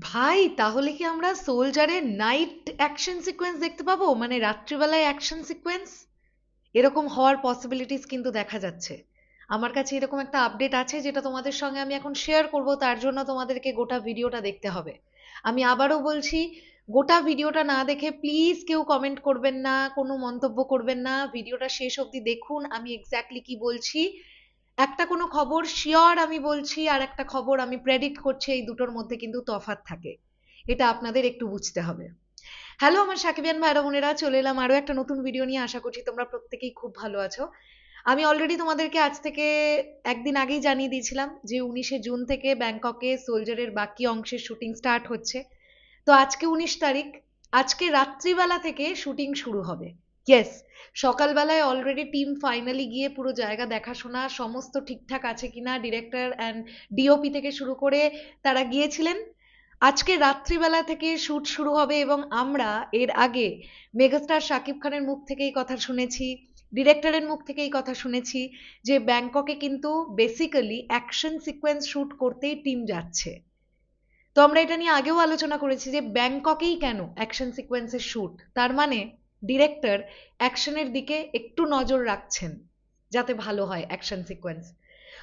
ভাই তাহলে কি আমরা সোলজারের নাইট অ্যাকশন সিকোয়েন্স দেখতে পাবো, মানে রাত্রিবেলায় অ্যাকশন সিকোয়েন্স? এরকম হওয়ার পসিবিলিটিস কিন্তু দেখা যাচ্ছে। আমার কাছে এরকম একটা আপডেট আছে যেটা তোমাদের সঙ্গে আমি এখন শেয়ার করব, তার জন্য তোমাদেরকে গোটা ভিডিওটা দেখতে হবে। আমি আবারও বলছি, গোটা ভিডিওটা না দেখে প্লিজ কেউ কমেন্ট করবেন না, কোনো মন্তব্য করবেন না, ভিডিওটা শেষ অবধি দেখুন আমি এক্স্যাক্টলি কি বলছি। একটা কোনো খবর শিওর আমি বলছি, আর একটা খবর আমি প্রেডিক্ট করছি, এই দুটোর মধ্যে কিন্তু তফাৎ থাকে। এটা আপনাদের একটু বুঝতে হবে। হ্যালো আমার সাকিবিয়ান ভাইরা বোনেরা, চলে এলাম আরো একটা নতুন ভিডিও নিয়ে। আশা করছি তোমরা প্রত্যেকেই খুব ভালো আছো। আমি অলরেডি তোমাদেরকে আজ থেকে একদিন আগেই জানিয়ে দিয়েছিলাম যে 19শে জুন থেকে ব্যাংককে সোলজারের বাকি অংশের শুটিং স্টার্ট হচ্ছে। তো আজকে 19 তারিখ, আজকে রাত্রিবেলা থেকে শুটিং শুরু হবে। ইয়েস, সকালবেলায় অলরেডি টিম ফাইনালি গিয়ে পুরো জায়গা দেখাশোনা সমস্ত ঠিকঠাক আছে কিনা, ডিরেক্টর অ্যান্ড ডিওপি থেকে শুরু করে তারা গিয়েছিলেন। আজকে রাত্রিবেলা থেকে শুট শুরু হবে এবং আমরা এর আগে মেগাস্টার শাকিব খানের মুখ থেকে এই কথা শুনেছি, ডিরেক্টরের মুখ থেকে এই কথা শুনেছি যে ব্যাংককে কিন্তু বেসিক্যালি অ্যাকশন সিকোয়েন্স শুট করতেই টিম যাচ্ছে। তো আমরা এটা নিয়ে আগেও আলোচনা করেছি যে ব্যাংককেই কেন অ্যাকশন সিকোয়েন্সের শুট, তার মানে ডিরেক্টর অ্যাকশনের দিকে একটু নজর রাখছেন যাতে ভালো হয় অ্যাকশন সিকোয়েন্স।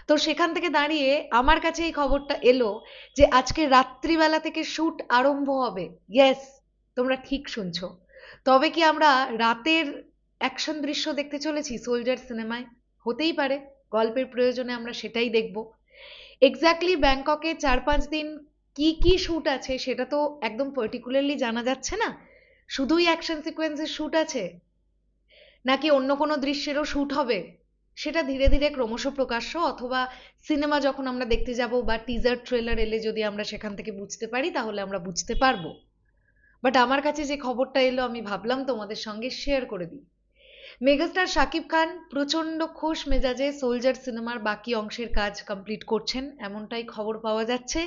তো সেখান থেকে দাঁড়িয়ে আমার কাছে এই খবরটা এলো যে আজকে রাত্রিবেলা থেকে শুট আরম্ভ হবে। ইয়েস, তোমরা ঠিক শুনছো। তবে কি আমরা রাতের অ্যাকশন দৃশ্য দেখতে চলেছি সোলজার সিনেমায়? হতেই পারে, গল্পের প্রয়োজনে আমরা সেটাই দেখব। এক্স্যাক্টলি ব্যাংককে 4-5 দিন কি কি শুট আছে সেটা তো একদম পার্টিকুলারলি জানা যাচ্ছে না। শুধুই অ্যাকশন সিকোয়েন্সের শুট আছে নাকি অন্য কোনো দৃশ্যেরও শুট হবে, সেটা ধীরে ধীরে ক্রমশ প্রকাশ্য, অথবা সিনেমা যখন আমরা দেখতে যাব বা টিজার ট্রেলার এলে যদি আমরা সেখান থেকে বুঝতে পারি তাহলে আমরা বুঝতে পারবো। বাট আমার কাছে যে খবরটা এলো আমি ভাবলাম তোমাদের সঙ্গে শেয়ার করে দিই। মেগাস্টার শাকিব খান প্রচন্ড খোশ মেজাজে সোলজার সিনেমার বাকি অংশের কাজ কমপ্লিট করছেন, এমনটাই খবর পাওয়া যাচ্ছে।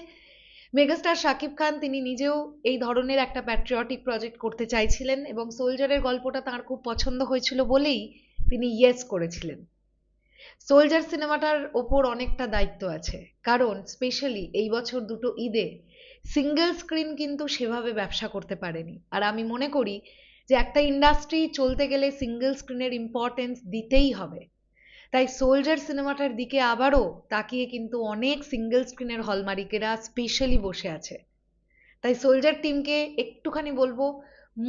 মেগাস্টার শাকিব খান তিনি নিজেও এই ধরনের একটা প্যাট্রিয়টিক প্রজেক্ট করতে চাইছিলেন এবং সোলজারের গল্পটা তাঁর খুব পছন্দ হয়েছিল বলেই তিনি ইয়েস করেছিলেন। সোলজার সিনেমাটার ওপর অনেকটা দায়িত্ব আছে, কারণ স্পেশালি এই বছর দুটো ঈদে সিঙ্গেল স্ক্রিন কিন্তু সেভাবে ব্যবসা করতে পারেনি। আর আমি মনে করি যে একটা ইন্ডাস্ট্রি চলতে গেলে সিঙ্গেল স্ক্রিনের ইম্পর্টেন্স দিতেই হবে। তাই সোলজার সিনেমাটার দিকে আবারও তাকিয়ে কিন্তু অনেক সিঙ্গেল স্ক্রিনের হল মালিকেরা স্পেশালি বসে আছে। তাই সোলজার টিমকে একটুখানি বলবো,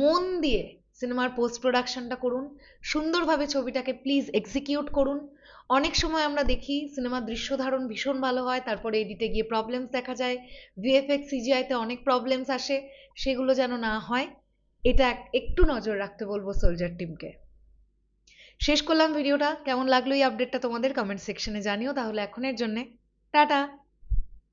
মন দিয়ে সিনেমার পোস্ট প্রোডাকশনটা করুন, সুন্দরভাবে ছবিটাকে প্লিজ এক্সিকিউট করুন। অনেক সময় আমরা দেখি সিনেমার দৃশ্য ধারণ ভীষণ ভালো হয়, তারপরে এডিটে গিয়ে প্রবলেমস দেখা যায়, ভিএফএক্স সিজিআইতে অনেক প্রবলেমস আসে, সেগুলো যেন না হয় এটা একটু নজর রাখতে বলবো সোলজার টিমকে। শেষ করলাম ভিডিওটা, কেমন লাগলো এই আপডেটটা তোমাদের কমেন্ট সেকশনে জানিও। তাহলে এখনের জন্যে টাটা।